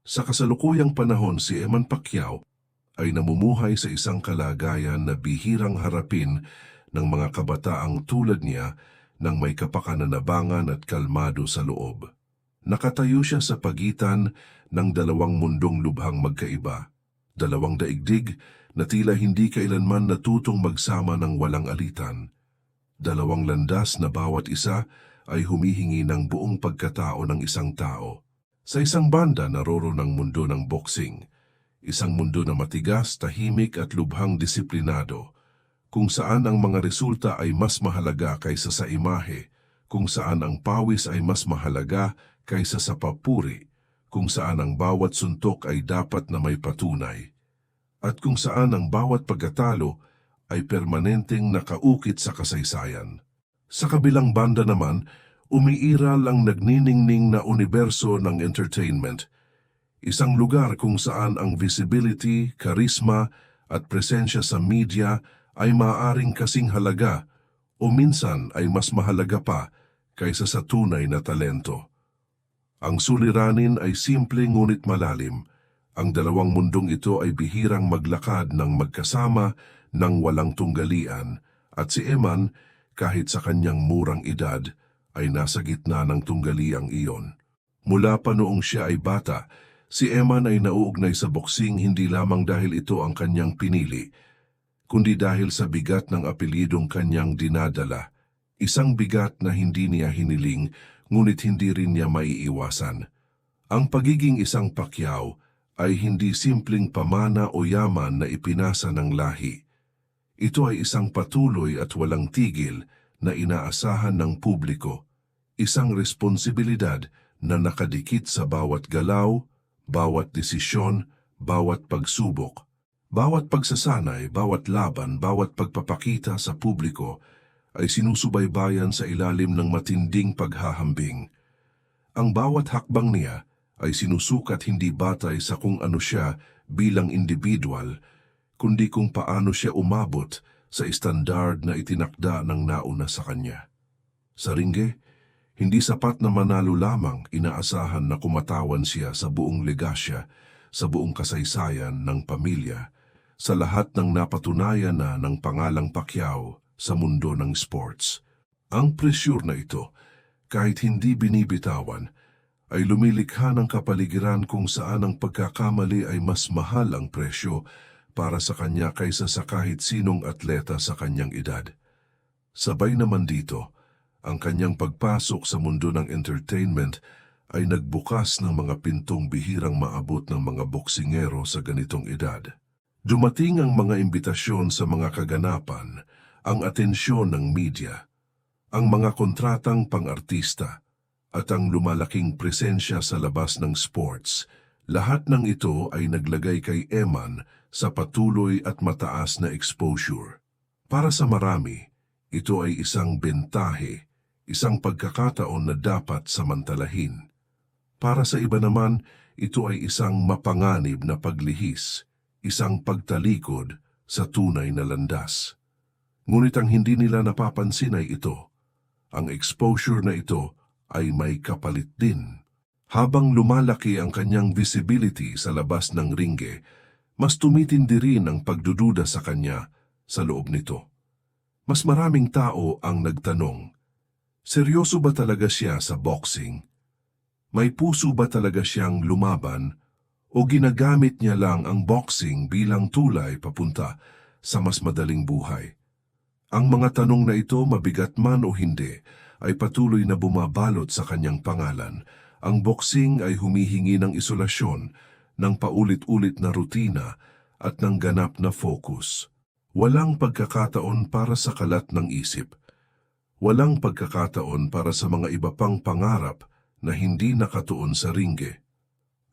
Sa kasalukuyang panahon, si Eman Pacquiao ay namumuhay sa isang kalagayan na bihirang harapin ng mga kabataang tulad niya ng may kapakananabangan at kalmado sa loob. Nakatayo siya sa pagitan ng dalawang mundong lubhang magkaiba, dalawang daigdig na tila hindi kailanman natutong magsama ng walang alitan, dalawang landas na bawat isa ay humihingi ng buong pagkatao ng isang tao. Sa isang banda, naroroon ang mundo ng boxing, isang mundo na matigas, tahimik at lubhang disiplinado, kung saan ang mga resulta ay mas mahalaga kaysa sa imahe, kung saan ang pawis ay mas mahalaga kaysa sa papuri, kung saan ang bawat suntok ay dapat na may patunay, at kung saan ang bawat pagkatalo ay permanenteng nakaukit sa kasaysayan. Sa kabilang banda naman, umiiral ang nagniningning na universo ng entertainment, isang lugar kung saan ang visibility, karisma at presensya sa media ay maaaring kasing halaga o minsan ay mas mahalaga pa kaysa sa tunay na talento. Ang suliranin ay simple ngunit malalim. Ang dalawang mundong ito ay bihirang maglakad ng magkasama ng walang tunggalian, at si Eman, kahit sa kanyang murang edad, ay nasa gitna ng tunggaliang iyon. Mula pa noong siya ay bata, si Eman ay nauugnay sa boksing hindi lamang dahil ito ang kanyang pinili, kundi dahil sa bigat ng apelidong kanyang dinadala, isang bigat na hindi niya hiniling, ngunit hindi rin niya maiiwasan. Ang pagiging isang Pacquiao ay hindi simpleng pamana o yaman na ipinasa ng lahi. Ito ay isang patuloy at walang tigil na inaasahan ng publiko, isang responsibilidad na nakadikit sa bawat galaw, bawat desisyon, bawat pagsubok, bawat pagsasanay, bawat laban, bawat pagpapakita sa publiko ay sinusubaybayan sa ilalim ng matinding paghahambing. Ang bawat hakbang niya ay sinusukat hindi batay sa kung ano siya bilang individual, kundi kung paano siya umabot sa estandard na itinakda ng nauna sa kanya. Sa ringge, hindi sapat na manalo lamang, inaasahan na kumatawan siya sa buong legasya, sa buong kasaysayan ng pamilya, sa lahat ng napatunayan na ng pangalang Pacquiao sa mundo ng sports. Ang presyur na ito, kahit hindi binibitawan, ay lumilikha ng kapaligiran kung saan ang pagkakamali ay mas mahal ang presyo para sa kanya kaysa sa kahit sinong atleta sa kanyang edad. Sabay naman dito, ang kanyang pagpasok sa mundo ng entertainment ay nagbukas ng mga pintong bihirang maabot ng mga boksingero sa ganitong edad. Dumating ang mga imbitasyon sa mga kaganapan, ang atensyon ng media, ang mga kontratang pang-artista, at ang lumalaking presensya sa labas ng sports. Lahat ng ito ay naglagay kay Eman sa patuloy at mataas na exposure. Para sa marami, ito ay isang bentahe, isang pagkakataon na dapat samantalahin. Para sa iba naman, ito ay isang mapanganib na paglihis, isang pagtalikod sa tunay na landas. Ngunit ang hindi nila napapansin ay ito. Ang exposure na ito ay may kapalit din. Habang lumalaki ang kanyang visibility sa labas ng ringge, mas tumitindi rin ang pagdududa sa kanya sa loob nito. Mas maraming tao ang nagtanong, seryoso ba talaga siya sa boxing? May puso ba talaga siyang lumaban? O ginagamit niya lang ang boxing bilang tulay papunta sa mas madaling buhay? Ang mga tanong na ito, mabigat man o hindi, ay patuloy na bumabalot sa kanyang pangalan. Ang boxing ay humihingi ng isolasyon, ng paulit-ulit na rutina at ng ganap na focus. Walang pagkakataon para sa kalat ng isip. Walang pagkakataon para sa mga iba pang pangarap na hindi nakatuon sa ringge.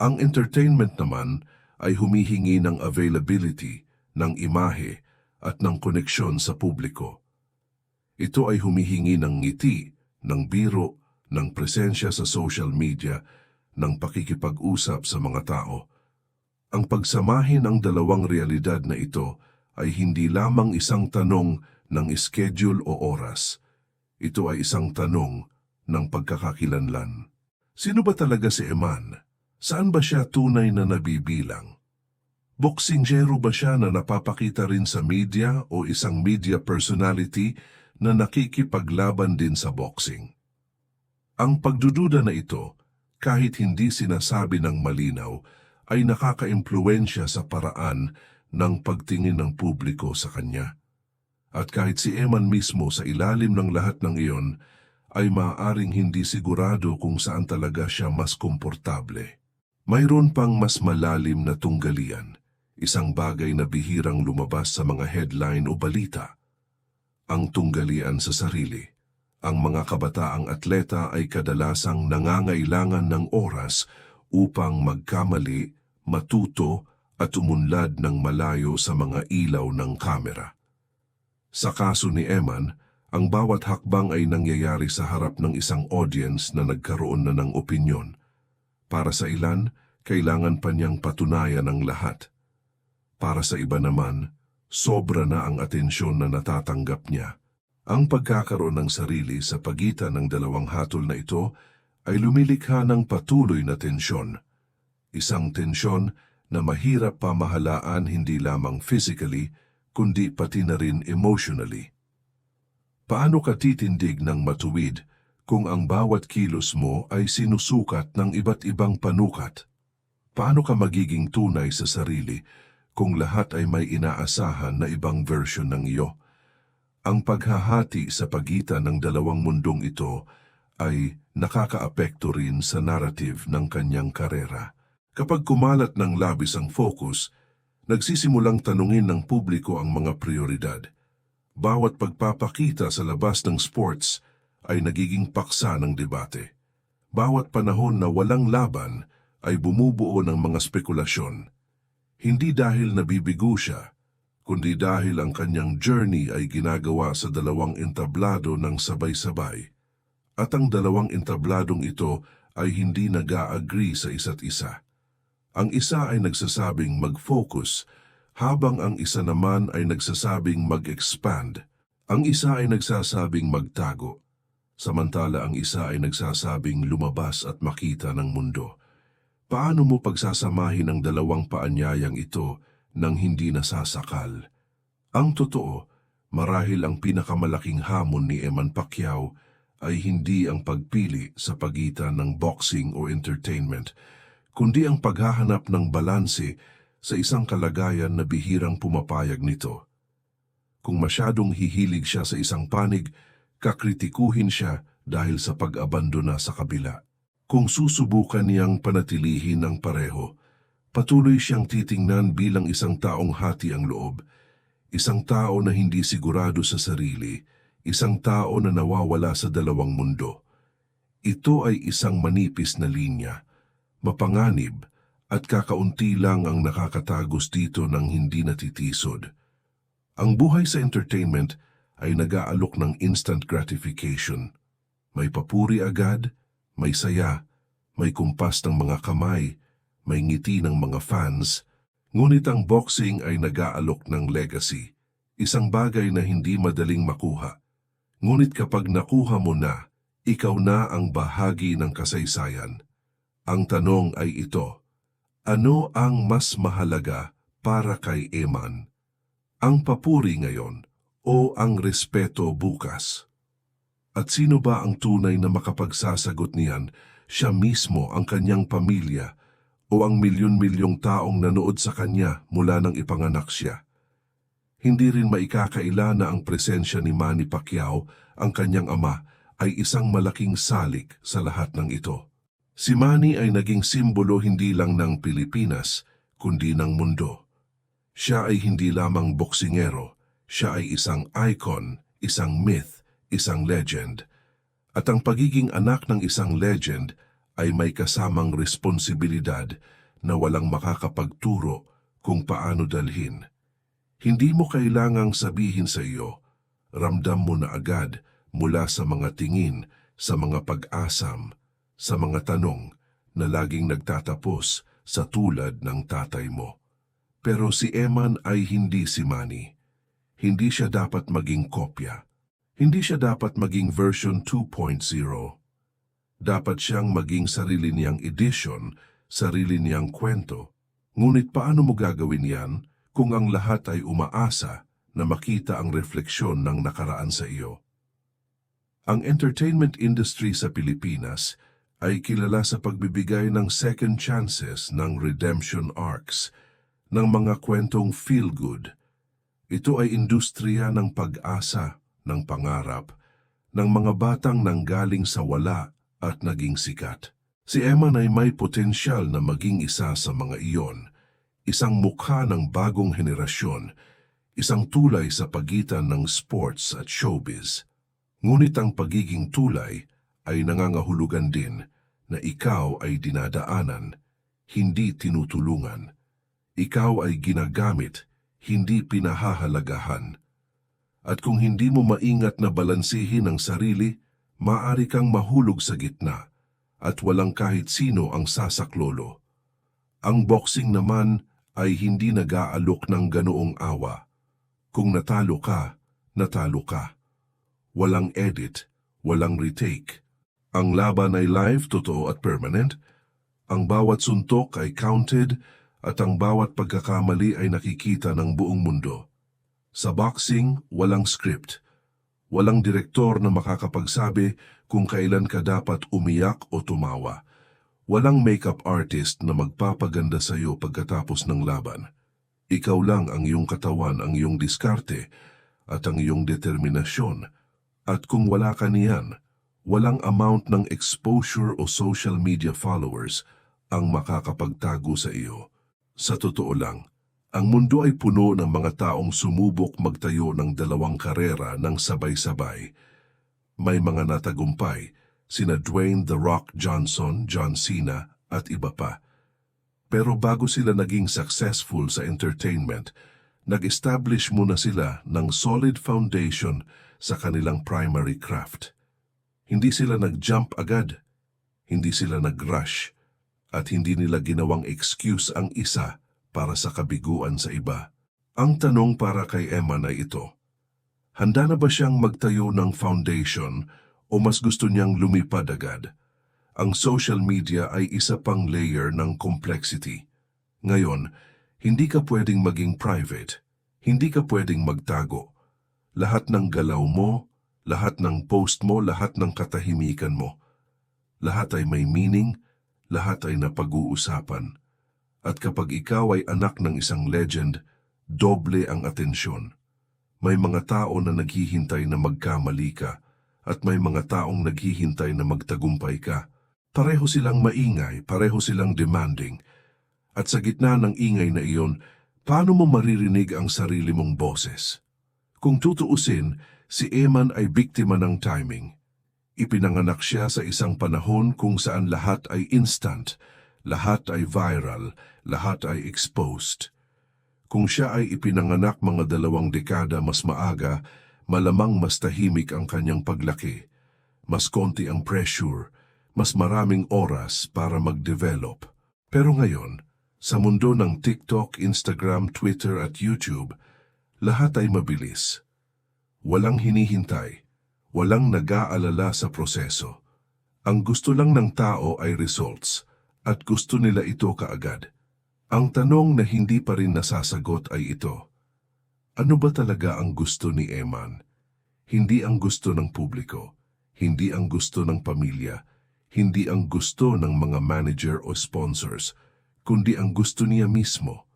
Ang entertainment naman ay humihingi ng availability, ng imahe at ng koneksyon sa publiko. Ito ay humihingi ng ngiti, ng biro, ng presensya sa social media, ng pakikipag-usap sa mga tao. Ang pagsamahin ang dalawang realidad na ito ay hindi lamang isang tanong ng schedule o oras. Ito ay isang tanong ng pagkakakilanlan. Sino ba talaga si Eman? Saan ba siya tunay na nabibilang? Boksingero ba siya na napapakita rin sa media o isang media personality na nakikipaglaban din sa boxing? Ang pagdududa na ito, kahit hindi sinasabi ng malinaw, ay nakakaimpluwensya sa paraan ng pagtingin ng publiko sa kanya. At kahit si Eman mismo sa ilalim ng lahat ng iyon, ay maaaring hindi sigurado kung saan talaga siya mas komportable. Mayroon pang mas malalim na tunggalian, isang bagay na bihirang lumabas sa mga headline o balita. Ang tunggalian sa sarili. Ang mga kabataang atleta ay kadalasang nangangailangan ng oras upang magkamali, matuto at umunlad ng malayo sa mga ilaw ng kamera. Sa kaso ni Eman, ang bawat hakbang ay nangyayari sa harap ng isang audience na nagkaroon na ng opinyon. Para sa ilan, kailangan pa niyang patunayan ang lahat. Para sa iba naman, sobra na ang atensyon na natatanggap niya. Ang pagkakaroon ng sarili sa pagitan ng dalawang hatol na ito ay lumilikha ng patuloy na tensyon. Isang tensyon na mahirap pamahalaan hindi lamang physically, kundi pati na rin emotionally. Paano ka titindig ng matuwid kung ang bawat kilos mo ay sinusukat ng iba't ibang panukat? Paano ka magiging tunay sa sarili kung lahat ay may inaasahan na ibang version ng iyo? Ang paghahati sa pagitan ng dalawang mundong ito ay nakakaapekto rin sa narrative ng kanyang karera. Kapag kumalat ng labis ang focus, nagsisimulang tanungin ng publiko ang mga prioridad. Bawat pagpapakita sa labas ng sports ay nagiging paksa ng debate. Bawat panahon na walang laban ay bumubuo ng mga spekulasyon. Hindi dahil nabibigo siya, kundi dahil ang kanyang journey ay ginagawa sa dalawang entablado ng sabay-sabay. At ang dalawang entabladong ito ay hindi nag-a-agree sa isa't isa. Ang isa ay nagsasabing mag-focus, habang ang isa naman ay nagsasabing mag-expand. Ang isa ay nagsasabing magtago, samantala ang isa ay nagsasabing lumabas at makita ng mundo. Paano mo pagsasamahin ang dalawang paanyayang ito nang hindi nasasakal? Ang totoo, marahil ang pinakamalaking hamon ni Eman Pacquiao ay hindi ang pagpili sa pagitan ng boxing o entertainment, kundi ang paghahanap ng balanse sa isang kalagayan na bihirang pumapayag nito. Kung masyadong hihilig siya sa isang panig, kakritikuhin siya dahil sa pag-abandona sa kabila. Kung susubukan niyang panatilihin ang pareho, patuloy siyang titingnan bilang isang taong hati ang loob, isang tao na hindi sigurado sa sarili, isang tao na nawawala sa dalawang mundo. Ito ay isang manipis na linya, mapanganib, at kakaunti lang ang nakakatagos dito ng hindi natitisod. Ang buhay sa entertainment ay nag-aalok ng instant gratification. May papuri agad, may saya, may kumpas ng mga kamay, may ngiti ng mga fans, ngunit ang boxing ay nag-aalok ng legacy, isang bagay na hindi madaling makuha. Ngunit kapag nakuha mo na, ikaw na ang bahagi ng kasaysayan. Ang tanong ay ito, ano ang mas mahalaga para kay Eman? Ang papuri ngayon o ang respeto bukas? At sino ba ang tunay na makapagsasagot niyan? Siya mismo, ang kanyang pamilya, o ang milyon-milyong taong nanood sa kanya mula nang ipanganak siya? Hindi rin maikakaila na ang presensya ni Manny Pacquiao, ang kanyang ama, ay isang malaking salik sa lahat ng ito. Si Manny ay naging simbolo hindi lang ng Pilipinas, kundi ng mundo. Siya ay hindi lamang boksingero, siya ay isang icon, isang myth, isang legend. At ang pagiging anak ng isang legend ay may kasamang responsibilidad na walang makakapagturo kung paano dalhin. Hindi mo kailangang sabihin sa iyo, ramdam mo na agad mula sa mga tingin, sa mga pag-asam, sa mga tanong na laging nagtatapos sa tulad ng tatay mo. Pero si Eman ay hindi si Manny. Hindi siya dapat maging kopya. Hindi siya dapat maging version 2.0. Dapat siyang maging sarili niyang edition sarili niyang kwento. Ngunit paano mo gagawin yan kung ang lahat ay umaasa na makita ang refleksyon ng nakaraan sa iyo? Ang entertainment industry sa Pilipinas ay kilala sa pagbibigay ng second chances, ng redemption arcs, ng mga kwentong feel-good. Ito ay industriya ng pag-asa, ng pangarap, ng mga batang nanggaling sa wala at naging sikat. Si Eman ay may potensyal na maging isa sa mga iyon, isang mukha ng bagong henerasyon, isang tulay sa pagitan ng sports at showbiz. Ngunit ang pagiging tulay ay nangangahulugan din na ikaw ay dinadaanan, hindi tinutulungan. Ikaw ay ginagamit, hindi pinahahalagahan. At kung hindi mo maingat na balansihin ang sarili, maaari kang mahulog sa gitna at walang kahit sino ang sasaklolo. Ang boxing naman ay hindi nag-aalok ng ganoong awa. Kung natalo ka, natalo ka. Walang edit, walang retake. Ang laban ay live, totoo at permanent. Ang bawat suntok ay counted at ang bawat pagkakamali ay nakikita ng buong mundo. Sa boxing, walang script. Walang direktor na makakapagsabi kung kailan ka dapat umiyak o tumawa. Walang makeup artist na magpapaganda sa iyo pagkatapos ng laban. Ikaw lang ang iyong katawan, ang iyong diskarte, at ang iyong determinasyon. At kung wala ka niyan, walang amount ng exposure o social media followers ang makakapagtago sa iyo. Sa totoo lang, ang mundo ay puno ng mga taong sumubok magtayo ng dalawang karera ng sabay-sabay. May mga natagumpay, sina Dwayne "The Rock" Johnson, John Cena at iba pa. Pero bago sila naging successful sa entertainment, nag-establish muna sila ng solid foundation sa kanilang primary craft. Hindi sila nag-jump agad, hindi sila nag-rush, at hindi nila ginawang excuse ang isa para sa kabiguan sa iba. Ang tanong para kay Eman ay ito: handa na ba siyang magtayo ng foundation o mas gusto niyang lumipad agad? Ang social media ay isa pang layer ng complexity. Ngayon, hindi ka pwedeng maging private, hindi ka pwedeng magtago. Lahat ng galaw mo, lahat ng post mo, lahat ng katahimikan mo, lahat ay may meaning, lahat ay napag-uusapan. At kapag ikaw ay anak ng isang legend, doble ang atensyon. May mga tao na naghihintay na magkamali ka, at may mga taong naghihintay na magtagumpay ka. Pareho silang maingay, pareho silang demanding. At sa gitna ng ingay na iyon, paano mo maririnig ang sarili mong boses? Kung tutuusin, si Eman ay biktima ng timing. Ipinanganak siya sa isang panahon kung saan lahat ay instant, lahat ay viral, lahat ay exposed. Kung siya ay ipinanganak mga 2 dekada mas maaga, malamang mas tahimik ang kanyang paglaki. Mas konti ang pressure, mas maraming oras para mag-develop. Pero ngayon, sa mundo ng TikTok, Instagram, Twitter at YouTube, lahat ay mabilis. Walang hinihintay, walang nag-aalala sa proseso. Ang gusto lang ng tao ay results, at gusto nila ito kaagad. Ang tanong na hindi pa rin nasasagot ay ito: ano ba talaga ang gusto ni Eman? Hindi ang gusto ng publiko, hindi ang gusto ng pamilya, hindi ang gusto ng mga manager o sponsors, kundi ang gusto niya mismo.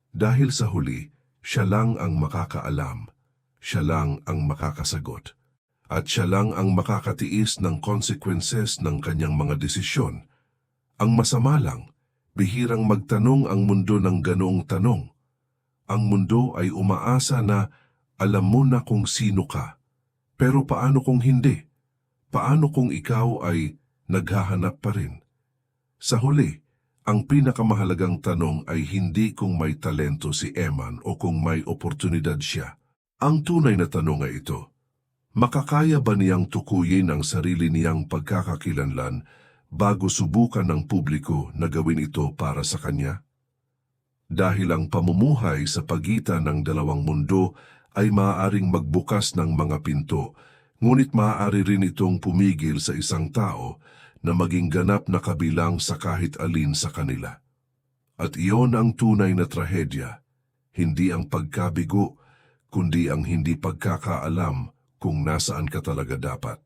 Dahil sa huli, siya lang ang makakaalam, siya lang ang makakasagot, at siya lang ang makakatiis ng consequences ng kanyang mga desisyon. Ang masama lang, bihirang magtanong ang mundo ng ganoong tanong. Ang mundo ay umaasa na alam mo na kung sino ka. Pero paano kung hindi? Paano kung ikaw ay naghahanap pa rin? Sa huli, ang pinakamahalagang tanong ay hindi kung may talento si Eman o kung may oportunidad siya. Ang tunay na tanong ay ito: makakaya ba niyang tukuyin ang sarili niyang pagkakakilanlan bago subukan ng publiko na gawin ito para sa kanya? Dahil ang pamumuhay sa pagitan ng dalawang mundo ay maaaring magbukas ng mga pinto, ngunit maaari rin itong pumigil sa isang tao na maging ganap na kabilang sa kahit alin sa kanila. At iyon ang tunay na trahedya, hindi ang pagkabigo, kundi ang hindi pagkakaalam kung nasaan ka talaga dapat.